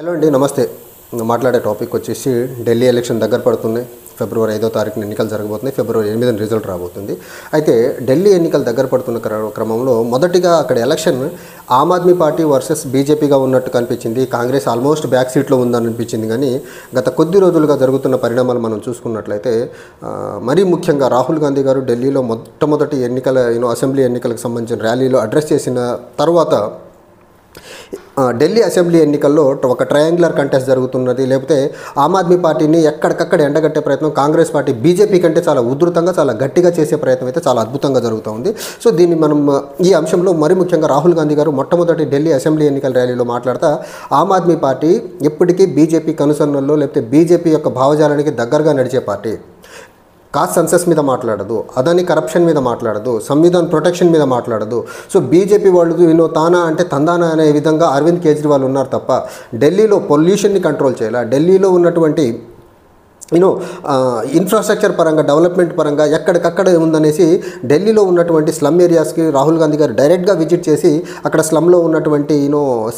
Hello అండి, నమస్తే. మాట్లాడే టాపిక్ వచ్చేసి ఢిల్లీ ఎలక్షన్ దగ్గర పడుతున్నాయి. ఫిబ్రవరి 5వ తారీఖున ఎన్నికలు జరగబోతున్నాయి. ఫిబ్రవరి 8న రిజల్ట్ రాబోతుంది. అయితే ఢిల్లీ ఎన్నికలు దగ్గర పడుతున్న క్రమంలో మొదటిగా అక్కడ ఎలక్షన్ ఆమ్ ఆద్మీ పార్టీ వర్సెస్ బీజేపీగా ఉన్నట్టు కనిపించింది. కాంగ్రెస్ ఆల్మోస్ట్ బ్యాక్ సీట్లో ఉందని అనిపించింది. కానీ గత కొద్ది రోజులుగా జరుగుతున్న పరిణామాలు మనం చూసుకున్నట్లయితే మరీ ముఖ్యంగా రాహుల్ గాంధీ గారు ఢిల్లీలో మొట్టమొదటి అసెంబ్లీ ఎన్నికలకు సంబంధించిన ర్యాలీలో అడ్రస్ చేసిన తర్వాత ఢిల్లీ అసెంబ్లీ ఎన్నికల్లో ఒక ట్రయాంగులర్ కంటెస్ట్ జరుగుతున్నది. లేకపోతే ఆమ్ ఆద్మీ పార్టీని ఎక్కడికక్కడ ఎండగట్టే ప్రయత్నం కాంగ్రెస్ పార్టీ బీజేపీ కంటే చాలా ఉధృతంగా, చాలా గట్టిగా చేసే ప్రయత్నం అయితే చాలా అద్భుతంగా జరుగుతూ ఉంది. సో దీన్ని మనం ఈ అంశంలో మరీ ముఖ్యంగా రాహుల్ గాంధీ గారు మొట్టమొదటి ఢిల్లీ అసెంబ్లీ ఎన్నికల ర్యాలీలో మాట్లాడుతూ ఆమ్ ఆద్మీ పార్టీ ఎప్పటికీ బీజేపీ కనుసన్నల్లో లేకపోతే బీజేపీ యొక్క భావజాలానికి దగ్గరగా నడిచే పార్టీ. కాస్ట్ సెన్సస్ మీద మాట్లాడదు, అదాని కరప్షన్ మీద మాట్లాడదు, సంవిధాన్ ప్రొటెక్షన్ మీద మాట్లాడదు. సో బీజేపీ వాళ్ళు తానా అంటే తందానా అనే విధంగా అరవింద్ కేజ్రీవాల్ ఉన్నారు తప్ప ఢిల్లీలో పొల్యూషన్ని కంట్రోల్ చేయాలి, ఢిల్లీలో ఉన్నటువంటి ఇన్ఫ్రాస్ట్రక్చర్ పరంగా, డెవలప్మెంట్ పరంగా ఎక్కడికక్కడ ఉందనేసి ఢిల్లీలో ఉన్నటువంటి స్లమ్ ఏరియాస్కి రాహుల్ గాంధీ గారు డైరెక్ట్గా విజిట్ చేసి అక్కడ స్లమ్లో ఉన్నటువంటి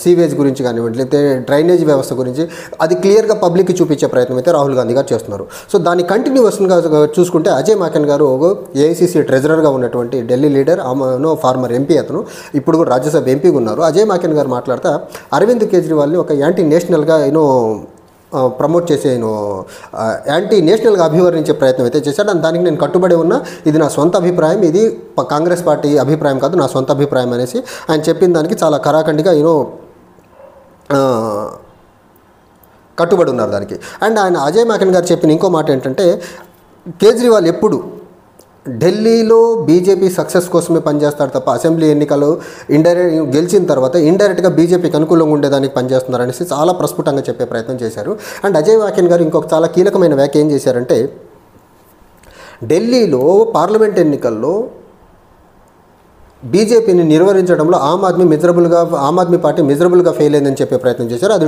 సీవేజ్ గురించి కానివ్వండి, లేకపోతే డ్రైనేజ్ వ్యవస్థ గురించి అది క్లియర్గా పబ్లిక్కి చూపించే ప్రయత్నం అయితే రాహుల్ గాంధీ గారు చేస్తున్నారు. సో దాని కంటిన్యూస్గా చూసుకుంటే అజయ్ మాకెన్ గారు ఏఐసీసీ ట్రెజరర్గా ఉన్నటువంటి ఢిల్లీ లీడర్, ఫార్మర్ ఎంపీ, అతను ఇప్పుడు కూడా రాజ్యసభ ఎంపీగా ఉన్నారు. అజయ్ మాకెన్ గారు మాట్లాడుతూ అరవింద్ కేజ్రీవాల్ని ఒక యాంటీ నేషనల్గా ప్రమోట్ చేసే యాంటీ నేషనల్గా అభివర్ణించే ప్రయత్నం అయితే చేశాడు. దానికి నేను కట్టుబడి ఉన్నా, ఇది నా సొంత అభిప్రాయం, ఇది కాంగ్రెస్ పార్టీ అభిప్రాయం కాదు, నా సొంత అభిప్రాయం అనేసి ఆయన చెప్పిన దానికి చాలా ఖరాఖండిగా కట్టుబడి ఉన్నారు దానికి. అండ్ ఆయన అజయ్ మాకెన్ గారు చెప్పిన ఇంకో మాట ఏంటంటే, కేజ్రీవాల్ ఎప్పుడు ఢిల్లీలో బీజేపీ సక్సెస్ కోసమే పనిచేస్తారు తప్ప అసెంబ్లీ ఎన్నికలు గెలిచిన తర్వాత ఇండైరెక్ట్గా బీజేపీకి అనుకూలంగా ఉండేదానికి పనిచేస్తున్నారు అనేసి చాలా ప్రస్ఫుటంగా చెప్పే ప్రయత్నం చేశారు. అండ్ అజయ్ మాకెన్ గారు ఇంకొక చాలా కీలకమైన వ్యాఖ్య ఏం చేశారంటే, ఢిల్లీలో పార్లమెంట్ ఎన్నికల్లో బీజేపీని నిర్వహించడంలో ఆమ్ ఆద్మీ పార్టీ మిజరబుల్గా ఫెయిల్ అయిందని చెప్పే ప్రయత్నం చేశారు. అది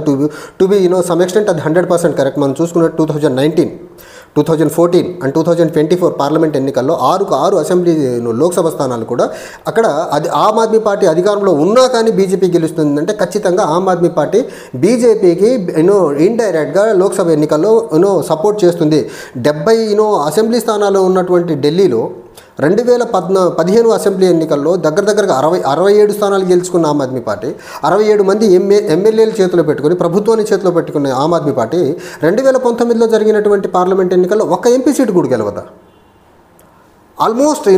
టు బి సమ్ ఎక్స్టెంట్ అది 100% కరెక్ట్. మనం చూసుకున్న 2019, 2014 అండ్ 2024 పార్లమెంట్ ఎన్నికల్లో 6 అసెంబ్లీ లోక్సభ స్థానాలు కూడా అక్కడ అది ఆమ్ ఆద్మీ పార్టీ అధికారంలో ఉన్నా కానీ బీజేపీ గెలుస్తుందంటే ఖచ్చితంగా ఆమ్ ఆద్మీ పార్టీ బీజేపీకి ఇండైరెక్ట్గా లోక్సభ ఎన్నికల్లో సపోర్ట్ చేస్తుంది. 70 అసెంబ్లీ స్థానాలు ఉన్నటువంటి ఢిల్లీలో 2015 అసెంబ్లీ ఎన్నికల్లో దగ్గరగా 67 స్థానాలు గెలుచుకున్న ఆమ్ ఆద్మీ పార్టీ, 67 మంది ఎమ్మెల్యేలు చేతిలో పెట్టుకుని, ప్రభుత్వాన్ని చేతిలో పెట్టుకున్న ఆమ్ ఆద్మీ పార్టీ 2019లో జరిగినటువంటి పార్లమెంట్ ఎన్నికల్లో ఒక్క ఎంపీ సీటు కూడా గెలవదా. ఆల్మోస్ట్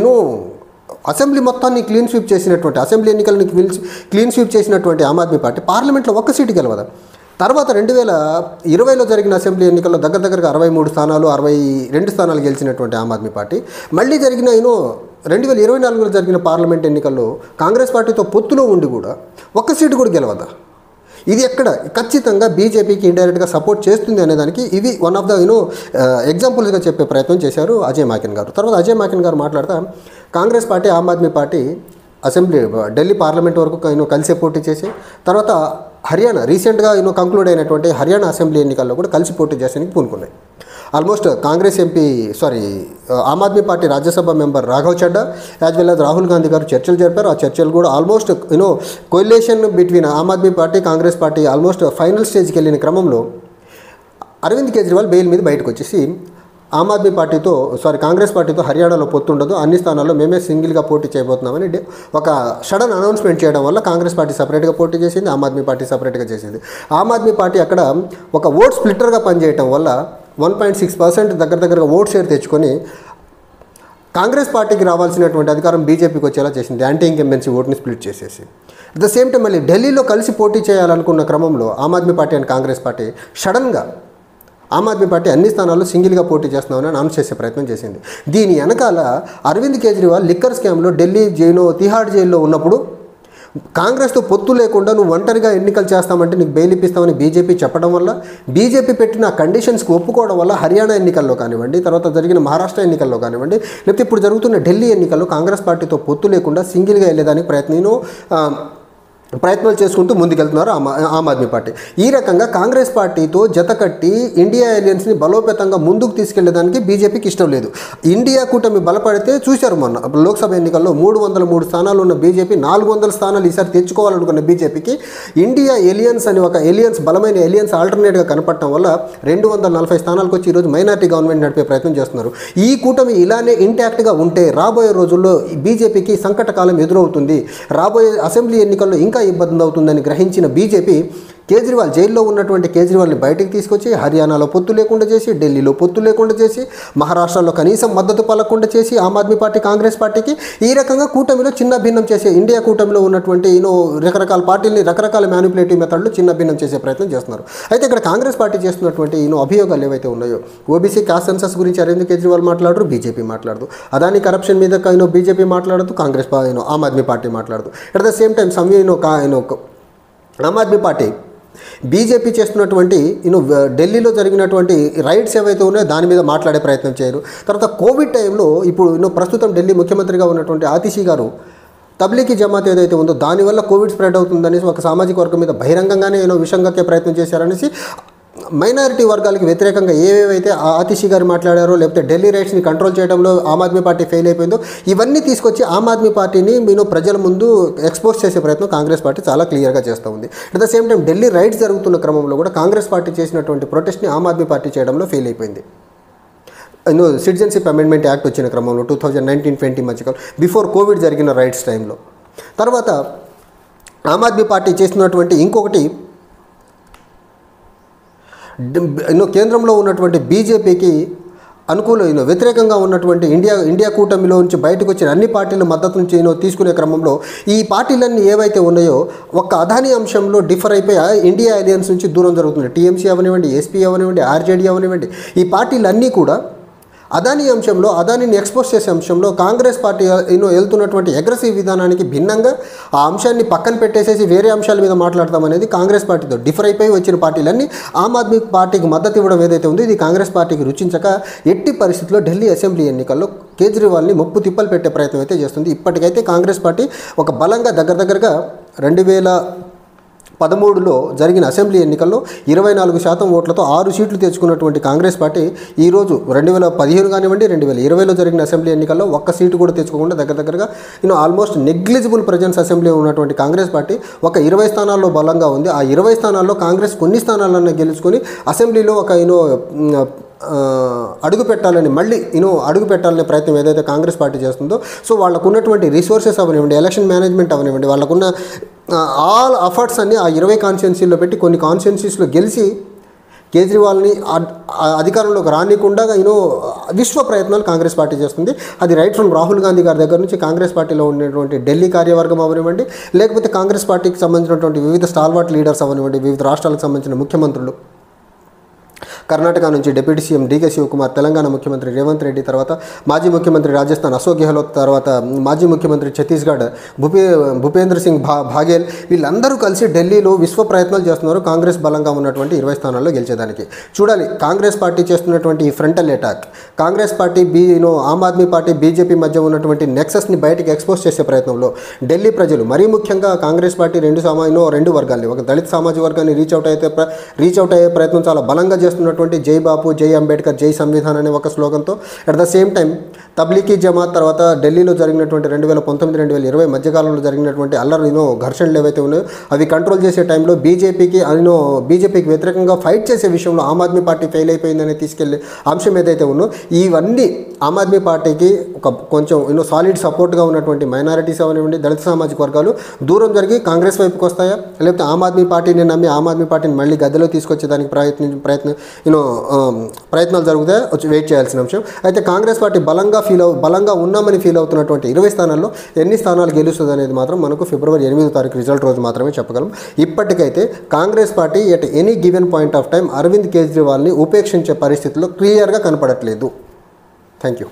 అసెంబ్లీ మొత్తాన్ని క్లీన్ స్వీప్ చేసినటువంటి, అసెంబ్లీ ఎన్నికలని క్లీన్ స్వీప్ చేసినటువంటి ఆమ్ ఆద్మీ పార్టీ పార్లమెంట్లో ఒక్క సీటు గెలవదా. తర్వాత 2020లో జరిగిన అసెంబ్లీ ఎన్నికల్లో దగ్గరగా 63 స్థానాలు, 62 స్థానాలు గెలిచినటువంటి ఆమ్ ఆద్మీ పార్టీ మళ్ళీ జరిగిన 2024లో జరిగిన పార్లమెంట్ ఎన్నికల్లో కాంగ్రెస్ పార్టీతో పొత్తులో ఉండి కూడా ఒక్క సీటు కూడా గెలవదా. ఇది ఎక్కడ ఖచ్చితంగా బీజేపీకి ఇండైరెక్ట్గా సపోర్ట్ చేస్తుంది అనేదానికి ఇవి వన్ ఆఫ్ ద ఎగ్జాంపుల్స్గా చెప్పే ప్రయత్నం చేశారు అజయ్ మాకెన్ గారు. తర్వాత అజయ్ మాకెన్ గారు మాట్లాడుతూ కాంగ్రెస్ పార్టీ, ఆమ్ ఆద్మీ పార్టీ ఢిల్లీ పార్లమెంట్ వరకు కలిసే పోటీ చేసి, తర్వాత హర్యానా రీసెంట్గా కంక్లూడ్ అయినటువంటి హర్యానా అసెంబ్లీ ఎన్నికల్లో కూడా కలిసి పోటీ చేసేందుకు పూనుకున్నాయి. Almost Aam Aadmi party Rajya Sabha member Raghav Chadha as well as Rahul Gandhi గారు చర్చలు జరిపారు. ఆ చర్చలు కూడా almost coalition between Aam Aadmi party, Congress party almost final స్టేజ్కి వెళ్ళిన క్రమంలో అరవింద్ కేజ్రీవాల్ బెయిల్ మీద బయటకు వచ్చేసి కాంగ్రెస్ పార్టీతో హర్యానాలో పొత్తుండదు, అన్ని స్థానాల్లో మేమే సింగిల్గా పోటీ చేయబోతున్నామని ఒక సడన్ అనౌన్స్మెంట్ చేయడం వల్ల కాంగ్రెస్ పార్టీ సపరేట్గా పోటీ చేసింది, ఆమ్ ఆద్మీ పార్టీ సపరేట్గా చేసింది. ఆమ్ ఆద్మీ పార్టీ అక్కడ ఒక ఓట్ స్ప్లిట్టర్గా పనిచేయడం వల్ల 1.6% దగ్గరగా ఓట్ షేర్ తెచ్చుకొని కాంగ్రెస్ పార్టీకి రావాల్సినటువంటి అధికారం బీజేపీకి వచ్చేలా చేసింది, యాంటీ ఇంకంబెన్సీ ఓట్ని స్ప్లిట్ చేసేసి. అట్ ద సేమ్ టైం మళ్ళీ ఢిల్లీలో కలిసి పోటీ చేయాలనుకున్న క్రమంలో Aam Aadmi party and Congress party సడన్గా ఆమ్ ఆద్మీ పార్టీ అన్ని స్థానాల్లో సింగిల్గా పోటీ చేస్తున్నామని అనౌన్స్ చేసే ప్రయత్నం చేసింది. దీని వెనకాల అరవింద్ కేజ్రీవాల్ లిక్కర్ స్కామ్లో ఢిల్లీ తిహాడ్ జైల్లో ఉన్నప్పుడు కాంగ్రెస్తో పొత్తు లేకుండా నువ్వు ఒంటరిగా ఎన్నికలు చేస్తామంటే నీకు బెయిల్ ఇప్పిస్తామని బీజేపీ చెప్పడం వల్ల, బీజేపీ పెట్టిన కండిషన్స్కి ఒప్పుకోవడం వల్ల హర్యానా ఎన్నికల్లో కానివ్వండి, తర్వాత జరిగిన మహారాష్ట్ర ఎన్నికల్లో కానివ్వండి, లేకపోతే ఇప్పుడు జరుగుతున్న ఢిల్లీ ఎన్నికల్లో కాంగ్రెస్ పార్టీతో పొత్తు లేకుండా సింగిల్గా వెళ్ళేదానికి ప్రయత్నాలు చేసుకుంటూ ముందుకెళ్తున్నారు ఆమ్ ఆద్మీ పార్టీ. ఈ రకంగా కాంగ్రెస్ పార్టీతో జతకట్టి ఇండియా అలయన్స్ని బలోపేతంగా ముందుకు తీసుకెళ్లేదానికి బీజేపీకి ఇష్టం లేదు. ఇండియా కూటమి బలపడితే చూశారు మొన్న లోక్సభ ఎన్నికల్లో 303 స్థానాలు ఉన్న బీజేపీ 400 స్థానాలు ఈసారి తెచ్చుకోవాలనుకున్న బీజేపీకి ఇండియా ఎలియన్స్ అని ఒక ఎలియన్స్ బలమైన ఎలియన్స్ ఆల్టర్నేట్గా కనపడటం వల్ల 240 స్థానాలకు వచ్చి ఈరోజు మైనార్టీ గవర్నమెంట్ నడిపే ప్రయత్నం చేస్తున్నారు. ఈ కూటమి ఇలానే ఇంటాక్ట్గా ఉంటే రాబోయే రోజుల్లో బీజేపీకి సంకటకాలం ఎదురవుతుంది. రాబోయే అసెంబ్లీ ఎన్నికల్లో ఇంకా ఇబ్బంది అవుతుందని గ్రహించిన బీజేపీ కేజ్రీవాల్ జైల్లో ఉన్నటువంటి కేజ్రీవాల్ని బయటికి తీసుకొచ్చి హర్యానాలో పొత్తు లేకుండా చేసి, ఢిల్లీలో పొత్తు లేకుండా చేసి, మహారాష్ట్రలో కనీసం మద్దతు పలకుండా చేసి ఆమ్ ఆద్మీ పార్టీ కాంగ్రెస్ పార్టీకి ఈ రకంగా కూటమిలో చిన్న భిన్నం చేసే ఇండియా కూటమిలో ఉన్నటువంటి రకరకాల పార్టీలని రకరకాల మ్యానిపులేటివ్ మెథడ్లు చిన్న భిన్నం చేసే ప్రయత్నం చేస్తున్నారు. అయితే ఇక్కడ కాంగ్రెస్ పార్టీ చేస్తున్నటువంటి అభియోగాలు ఏవైతే ఉన్నాయో ఓబీసీ కాస్ట్ సెన్సస్ గురించి అరవింద్ కేజ్రీవాల్ మాట్లాడరు, బీజేపీ మాట్లాడదు. అదాని కరప్షన్ మీద బీజేపీ మాట్లాడదు, కాంగ్రెస్ ఆమ్ ఆద్మీ పార్టీ మాట్లాడదు. At the same time Aam Aadmi Party BJP చేస్తున్నటువంటి ఢిల్లీలో జరిగినటువంటి రైడ్స్ ఏవైతే ఉన్నాయో దాని మీద మాట్లాడే ప్రయత్నం చేయరు. తర్వాత కోవిడ్ టైంలో ఇప్పుడు ప్రస్తుతం ఢిల్లీ ముఖ్యమంత్రిగా ఉన్నటువంటి ఆతిషి గారు తబ్లీగీ జమాత్ ఏదైతే ఉందో దానివల్ల కోవిడ్ స్ప్రెడ్ అవుతుందనేసి ఒక సామాజిక వర్గం మీద బహిరంగంగానే విషం కక్కే ప్రయత్నం చేశారనేసి మైనారిటీ వర్గాలకు వ్యతిరేకంగా ఏవేవైతే ఆతిషి గారు మాట్లాడారో, లేకపోతే ఢిల్లీ రైట్స్ని కంట్రోల్ చేయడంలో ఆమ్ ఆద్మీ పార్టీ ఫెయిల్ అయిపోయిందో ఇవన్నీ తీసుకొచ్చి ఆమ్ ఆద్మీ పార్టీని ప్రజల ముందు ఎక్స్పోజ్ చేసే ప్రయత్నం కాంగ్రెస్ పార్టీ చాలా క్లియర్గా చేస్తూ ఉంది. At the same time Delhi rights జరుగుతున్న క్రమంలో కూడా కాంగ్రెస్ పార్టీ చేసినటువంటి ప్రొటెస్ట్ని ఆమ్ ఆద్మీ పార్టీ చేయడంలో ఫెయిల్ అయిపోయింది. సిటిజన్షిప్ అమెండ్మెంట్ యాక్ట్ వచ్చిన క్రమంలో 2019-20 మధ్యకాలం బిఫోర్ కోవిడ్ జరిగిన రైట్స్ టైంలో. తర్వాత ఆమ్ ఆద్మీ పార్టీ చేసినటువంటి ఇంకొకటి కేంద్రంలో ఉన్నటువంటి బీజేపీకి వ్యతిరేకంగా ఉన్నటువంటి ఇండియా కూటమిలో నుంచి బయటకు వచ్చిన అన్ని పార్టీల మద్దతు నుంచి తీసుకునే క్రమంలో ఈ పార్టీలన్నీ ఏవైతే ఉన్నాయో ఒక్క అదాని అంశంలో డిఫర్ అయిపోయి ఇండియా అలయన్స్ నుంచి దూరం జరుగుతుంది. టీఎంసీ అవనివ్వండి, ఎస్పీ అవనివ్వండి, ఆర్జేడీ అవనివ్వండి, ఈ పార్టీలన్నీ కూడా అదాని అంశంలో అదానిని ఎక్స్పోజ్ చేసే అంశంలో కాంగ్రెస్ పార్టీ వెళ్తున్నటువంటి అగ్రెసివ్ విధానానికి భిన్నంగా ఆ అంశాన్ని పక్కన పెట్టేసేసి వేరే అంశాల మీద మాట్లాడతామనేది కాంగ్రెస్ పార్టీతో డిఫర్ అయిపోయి వచ్చిన పార్టీలన్నీ ఆమ్ ఆద్మీ పార్టీకి మద్దతు ఇవ్వడం ఏదైతే ఉందో ఇది కాంగ్రెస్ పార్టీకి రుచించక ఎట్టి పరిస్థితుల్లో ఢిల్లీ అసెంబ్లీ ఎన్నికల్లో కేజ్రీవాల్ని ముప్పు తిప్పలు పెట్టే ప్రయత్నం అయితే చేస్తుంది. ఇప్పటికైతే కాంగ్రెస్ పార్టీ ఒక బలంగా దగ్గరగా 2013లో జరిగిన అసెంబ్లీ ఎన్నికల్లో 24% ఓట్లతో 6 సీట్లు తెచ్చుకున్నటువంటి కాంగ్రెస్ పార్టీ ఈరోజు 2015 కానివ్వండి 2020లో జరిగిన అసెంబ్లీ ఎన్నికల్లో ఒక్క సీటు కూడా తెచ్చుకోకుండా దగ్గరగా ఆల్మోస్ట్ నెగ్లిజిబుల్ ప్రజెన్స్ అసెంబ్లీ ఉన్నటువంటి కాంగ్రెస్ పార్టీ ఒక 20 స్థానాల్లో బలంగా ఉంది. ఆ 20 స్థానాల్లో కాంగ్రెస్ కొన్ని స్థానాలన్నా గెలుచుకొని అసెంబ్లీలో ఒక అడుగు పెట్టాలనే ప్రయత్నం ఏదైతే కాంగ్రెస్ పార్టీ చేస్తుందో సో వాళ్ళకు ఉన్నటువంటి రిసోర్సెస్ అవనివ్వండి, ఎలక్షన్ మేనేజ్మెంట్ అవనివ్వండి, వాళ్ళకున్న ఆల్ ఎఫర్ట్స్ అన్నీ ఆ 20 కాన్స్టిట్యున్సీల్లో పెట్టి కొన్ని కాన్స్టిట్యున్సీస్లో గెలిచి కేజ్రీవాల్ని అధికారంలోకి రానికుండా విశ్వ ప్రయత్నాలు కాంగ్రెస్ పార్టీ చేస్తుంది. అది రైట్ ఫ్రమ్ రాహుల్ గాంధీ గారి దగ్గర నుంచి కాంగ్రెస్ పార్టీలో ఉన్నటువంటి ఢిల్లీ కార్యవర్గం అవనివ్వండి, లేకపోతే కాంగ్రెస్ పార్టీకి సంబంధించినటువంటి వివిధ స్టాల్వార్ట్ లీడర్స్ అవనివ్వండి, వివిధ రాష్ట్రాలకు సంబంధించిన ముఖ్యమంత్రులు, కర్ణాటక నుంచి డిప్యూటీ సీఎం డీకే శివకుమార్, తెలంగాణ ముఖ్యమంత్రి రేవంత్ రెడ్డి, తర్వాత మాజీ ముఖ్యమంత్రి రాజస్థాన్ అశోక్ గెహ్లోట్, తర్వాత మాజీ ముఖ్యమంత్రి ఛత్తీస్గఢ్ భూపేంద్ర సింగ్ బాఘేల్ వీళ్ళందరూ కలిసి ఢిల్లీలో విశ్వ ప్రయత్నాలు చేస్తున్నారు కాంగ్రెస్ బలంగా ఉన్నటువంటి 20 స్థానాల్లో గెలిచేదానికి. చూడాలి కాంగ్రెస్ పార్టీ చేస్తున్నటువంటి ఈ ఫ్రంటల్ అటాక్, కాంగ్రెస్ పార్టీ ఆమ్ ఆద్మీ పార్టీ బీజేపీ మధ్య ఉన్నటువంటి నెక్సస్ని బయటికి ఎక్స్పోజ్ చేసే ప్రయత్నంలో ఢిల్లీ ప్రజలు మరీ ముఖ్యంగా కాంగ్రెస్ పార్టీ రెండు వర్గాల్ని, ఒక దళిత సామాజిక వర్గాన్ని రీచ్ అవుట్ అయ్యే ప్రయత్నం చాలా బలంగా చేస్తున్నటువంటి జై బాపు, జై అంబేద్కర్, జై సంవిధాన్ అనే ఒక స్లోగన్తో at the same time Tablighi Jamaat తర్వాత ఢిల్లీలో జరిగినటువంటి 2019-2020 మధ్యకాలంలో జరిగినటువంటి ఘర్షణలు ఏవైతే ఉన్నాయో అవి కంట్రోల్ చేసే టైంలో బీజేపీకి వ్యతిరేకంగా ఫైట్ చేసే విషయంలో ఆమ్ ఆద్మీ పార్టీ ఫెయిల్ అయిపోయిందని తీసుకెళ్లే అంశం ఏదైతే ఉన్నో ఇవన్నీ ఆమ్ ఆద్మీ పార్టీకి ఒక కొంచెం సాలిడ్ సపోర్ట్గా ఉన్నటువంటి మైనారిటీస్ అవనివ్వండి, దళిత సామాజిక వర్గాలు దూరం జరిగి కాంగ్రెస్ వైపుకి వస్తాయా, లేకపోతే ఆమ్ ఆద్మీ పార్టీని నమ్మి ఆమ్ ఆద్మీ పార్టీని మళ్ళీ గద్దెలో తీసుకొచ్చేదానికి ప్రయత్నాలు జరుగుతాయి వెయిట్ చేయాల్సిన అంశం. అయితే కాంగ్రెస్ పార్టీ బలంగా ఉన్నామని ఫీల్ అవుతున్నటువంటి 20 స్థానాల్లో ఎన్ని స్థానాలు గెలుస్తుంది అనేది మాత్రం మనకు ఫిబ్రవరి 8వ తారీఖు రిజల్ట్ రోజు మాత్రమే చెప్పగలం. ఇప్పటికైతే Congress party at any given point of time Arvind కేజ్రీవాల్ని ఉపేక్షించే పరిస్థితుల్లో క్లియర్గా కనపడట్లేదు. Thank you.